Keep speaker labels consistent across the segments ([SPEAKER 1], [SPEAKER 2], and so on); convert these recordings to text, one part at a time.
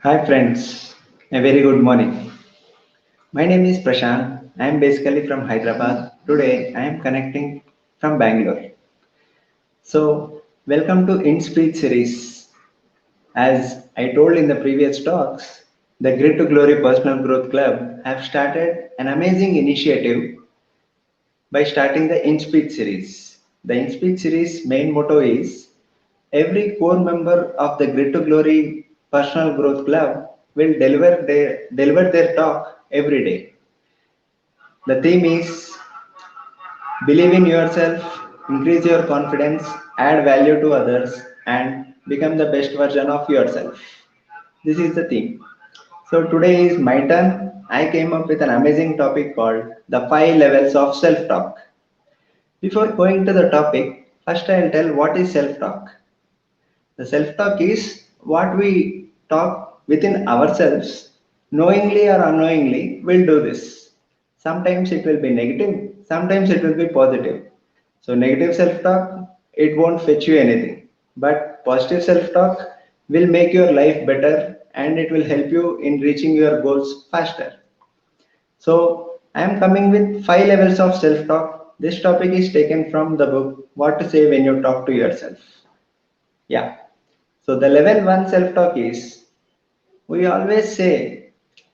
[SPEAKER 1] Hi friends, a very good morning. My name is Prashant. I am basically from Hyderabad. Today I am connecting from Bangalore. So, welcome to InSpeech series. As I told in the previous talks, the Grit to Glory Personal Growth Club have started an amazing initiative by starting the InSpeech series. The InSpeech series main motto is every core member of the Grit to Glory Personal Growth Club will deliver their talk every day. The theme is believe in yourself, increase your confidence, add value to others, and become the best version of yourself. This is the theme. So today is my turn. I came up with an amazing topic called the five levels of self talk. Before going to the topic, first I'll tell what is self talk. The self talk is what we talk within ourselves, knowingly or unknowingly, we'll do this. Sometimes it will be negative, sometimes it will be positive. So, negative self talk, it won't fetch you anything. But positive self talk will make your life better and it will help you in reaching your goals faster. So, I am coming with five levels of self talk. This topic is taken from the book What to Say When You Talk to Yourself. Yeah. So the level one self-talk is we always say,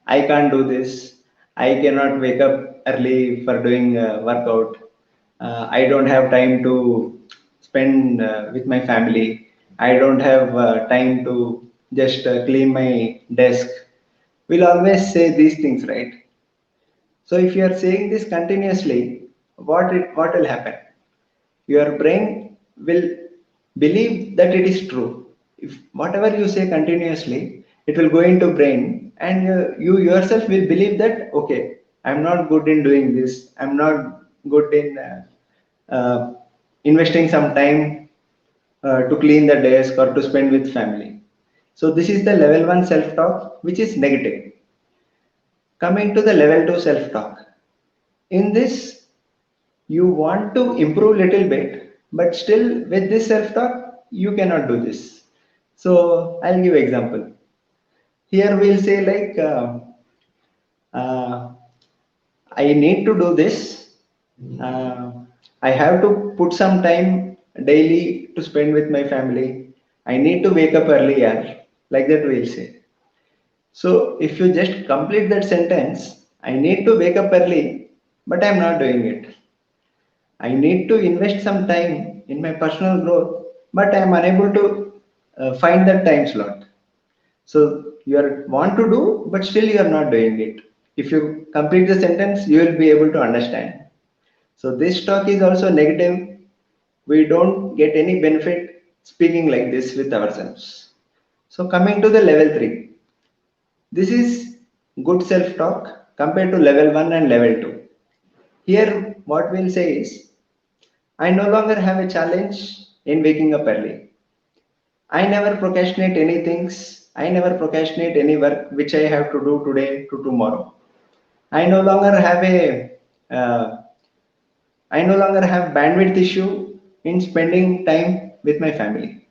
[SPEAKER 1] I can't do this. I cannot wake up early for doing workout. I don't have time to spend with my family. I don't have time to just clean my desk. We'll always say these things, right? So if you are saying this continuously, what will happen? Your brain will believe that it is true. If whatever you say continuously, it will go into brain and you yourself will believe that okay, I'm not good in doing this. I'm not good in investing some time to clean the desk or to spend with family. So this is the level one self talk, which is negative. Coming to the level two self talk. In this, you want to improve little bit, but still with this self talk you cannot do this. So I'll give example. Here we'll say like uh, I need to do this. uh, I have to put some time daily to spend with my family. I need to wake up earlier, like that we'll say. So if you just complete that sentence, I need to wake up early but I'm not doing it. I need to invest some time in my personal growth, but I am unable to find that time slot. So you are want to do, but still you are not doing it. If you complete the sentence, you will be able to understand. So this talk is also negative. We don't get any benefit speaking like this with ourselves. So coming to the level three, this is good self-talk compared to level one and level two. Here, what we'll say is I no longer have a challenge in waking up early. I never procrastinate any things. I never procrastinate any work which I have to do today to tomorrow. I no longer have a uh, I no longer have bandwidth issue in spending time with my family.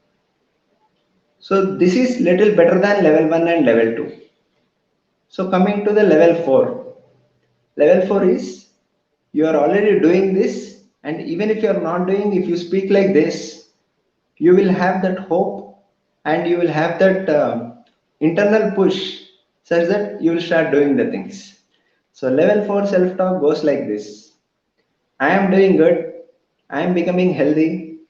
[SPEAKER 1] So this is little better than level 1 and level 2. So coming to the level 4. Level 4 is you are already doing this, and even if you are not doing, if you speak like this, you will have that hope and you will have that internal push such that you will start doing the things. So level 4 self talk goes like this. I am doing good. I am becoming healthy.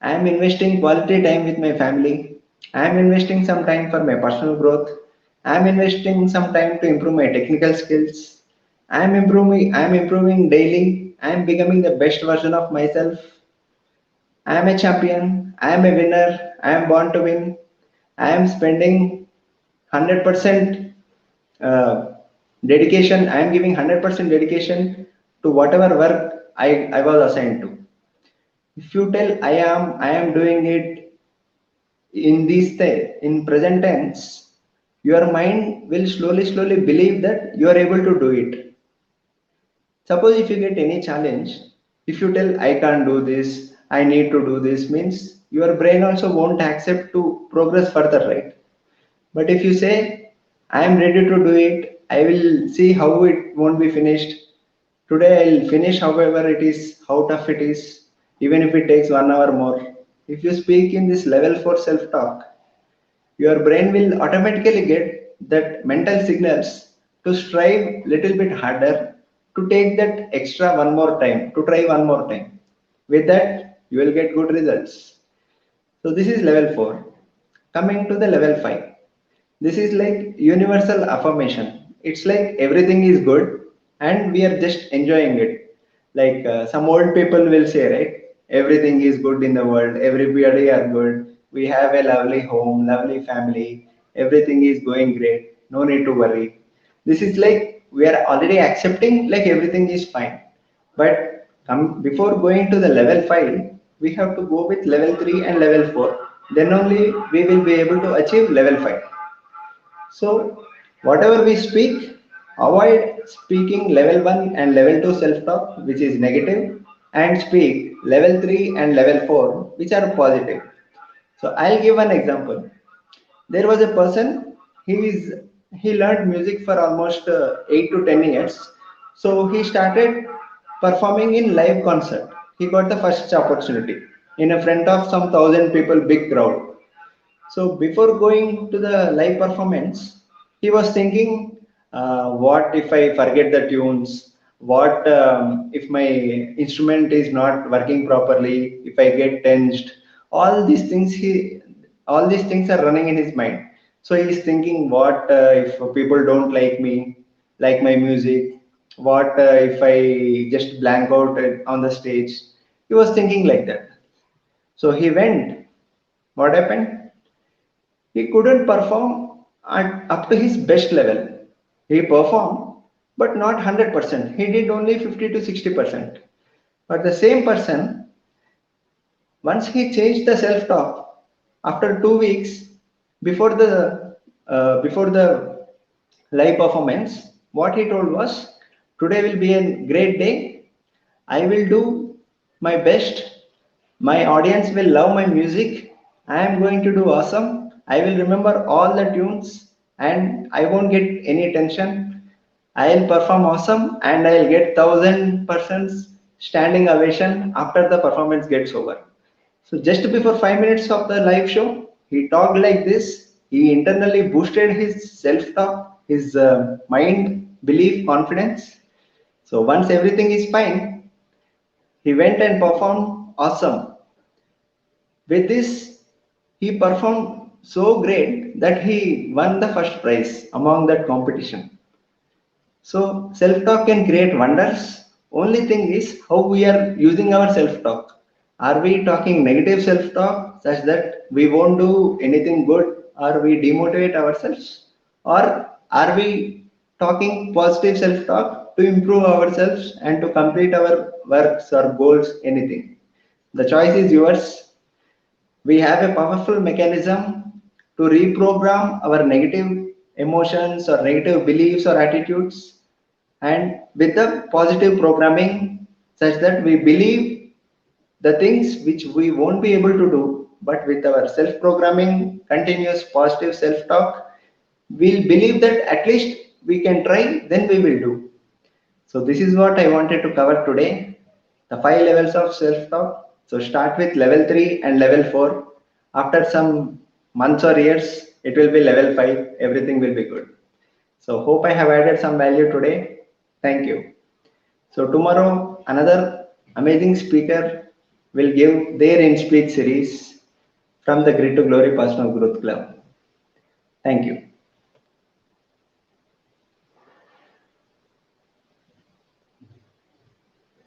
[SPEAKER 1] I am investing quality time with my family. I am investing some time for my personal growth. I am investing some time to improve my technical skills. I am improving daily. I am becoming the best version of myself. I am a champion. I am a winner. I am born to win. I am spending 100% uh, dedication. I am giving 100% dedication to whatever work I was assigned to. If you tell I am doing it in present tense, your mind will slowly believe that you are able to do it. Suppose if you get any challenge, if you tell I can't do this, I need to do this, means your brain also won't accept to progress further, right? But if you say, I am ready to do it. I will see how it won't be finished. Today I'll finish however it is, how tough it is, even if it takes 1 hour more. If you speak in this level 4 self talk, your brain will automatically get that mental signals to strive little bit harder, to take that extra one more time, to try one more time. With that, you will get good results. So this is level 4. Coming to the level 5. This is like universal affirmation. It's like everything is good and we are just enjoying it. Like some old people will say, right? Everything is good in the world. Everybody are good. We have a lovely home, lovely family. Everything is going great. No need to worry. This is like we are already accepting like everything is fine. But before going to the level 5, we have to go with level 3 and level 4. Then only we will be able to achieve level 5. So, whatever we speak, avoid speaking level 1 and level 2 self talk, which is negative, and speak level 3 and level 4, which are positive. So, I'll give an example. There was a person, he learned music for almost 8 to 10 years. So, he started performing in live concert. He got the first opportunity in a front of some thousand people, big crowd. So before going to the live performance, he was thinking, what if I forget the tunes? What if my instrument is not working properly? If I get tensed, all these things all these things are running in his mind. So he is thinking, what if people don't like me, like my music? What if I just blank out on the stage? He was thinking like that. So he went. What happened? He couldn't perform up to his best level. He performed, but not 100%. He did only 50 to 60%. But the same person, once he changed the self-talk, after 2 weeks before the live performance, what he told was, "Today will be a great day. I will do my best. My audience will love my music. I am going to do awesome. I will remember all the tunes and I won't get any tension. I'll perform awesome and I'll get 1,000% standing ovation after the performance gets over." So just before 5 minutes of the live show, he talked like this. He internally boosted his self-talk, his mind, belief, confidence. So once everything is fine, he went and performed awesome. With this, he performed so great that he won the first prize among that competition. So self-talk can create wonders. Only thing is how we are using our self-talk. Are we talking negative self-talk such that we won't do anything good or we demotivate ourselves? Or are we talking positive self-talk to improve ourselves and to complete our works or goals, anything? The choice is yours. We have a powerful mechanism to reprogram our negative emotions or negative beliefs or attitudes, and with the positive programming such that we believe the things which we won't be able to do, but with our self programming continuous positive self talk, we'll believe that at least we can try, then we will do. So this is what I wanted to cover today, the 5 levels of self-talk. So start with level 3 and level 4. After some months or years, it will be level 5. Everything will be good. So hope I have added some value today. Thank you. So tomorrow, another amazing speaker will give their in speech series from the Grit to Glory Personal Growth Club. Thank you.